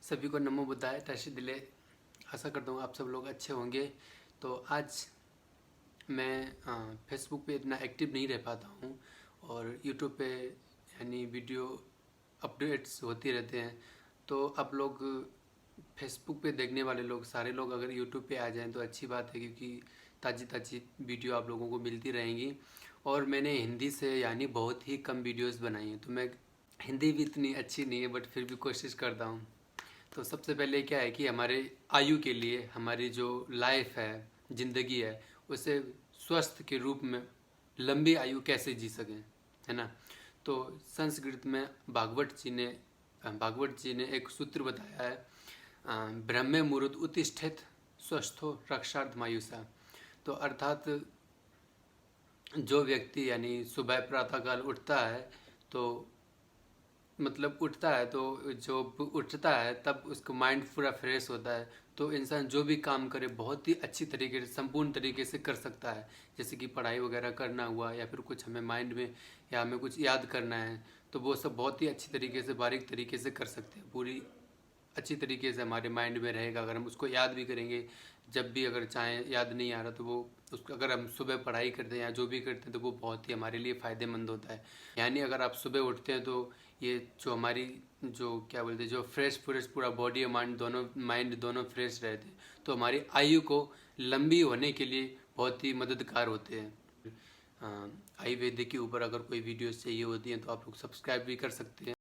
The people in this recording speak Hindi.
सभी को नमो बुद्धाय तैशी दिले। आशा करता हूँ आप सब लोग अच्छे होंगे। तो आज मैं फेसबुक पे इतना एक्टिव नहीं रह पाता हूँ और यूट्यूब पे यानी वीडियो अपडेट्स होती रहते हैं। तो आप लोग फेसबुक पे देखने वाले लोग सारे लोग अगर यूट्यूब पे आ जाएं तो अच्छी बात है, क्योंकि ताज़ी ताज़ी वीडियो आप लोगों को मिलती रहेंगी। और मैंने हिंदी से यानी बहुत ही कम वीडियोस बनाई हैं, तो मैं हिंदी भी इतनी अच्छी नहीं है बट फिर भी कोशिश करता हूँ। तो सबसे पहले क्या है कि हमारे आयु के लिए हमारी जो लाइफ है, ज़िंदगी है, उसे स्वस्थ के रूप में लंबी आयु कैसे जी सकें, है ना। तो संस्कृत में भागवत जी ने एक सूत्र बताया है, ब्रह्मे मुहूर्त उत्तिष्ठेत स्वस्थो रक्षार्थमायुषा। तो अर्थात जो व्यक्ति यानी सुबह प्रातःकाल उठता है तो मतलब उठता है तो जो उठता है तब उसका माइंड पूरा फ्रेश होता है, तो इंसान जो भी काम करे बहुत ही अच्छी तरीके से संपूर्ण तरीके से कर सकता है। जैसे कि पढ़ाई वगैरह करना हुआ या फिर कुछ हमें माइंड में या हमें कुछ याद करना है, तो वो सब बहुत ही अच्छी तरीके से बारीक तरीके से कर सकते हैं। पूरी अच्छी तरीके से हमारे माइंड में रहेगा। अगर हम उसको याद भी करेंगे, जब भी अगर चाहें याद नहीं आ रहा तो वो उसको अगर हम सुबह पढ़ाई करते हैं या जो भी करते हैं तो वो बहुत ही हमारे लिए फ़ायदेमंद होता है। यानी अगर आप सुबह उठते हैं तो ये जो हमारी जो क्या बोलते हैं जो फ्रेश पूरा बॉडी और माइंड दोनों फ्रेश रहते हैं, तो हमारी आयु को लंबी होने के लिए बहुत ही मददगार होते हैं। आयुर्वेदिक के ऊपर अगर कोई वीडियोस चाहिए होती हैं तो आप लोग सब्सक्राइब भी कर सकते हैं।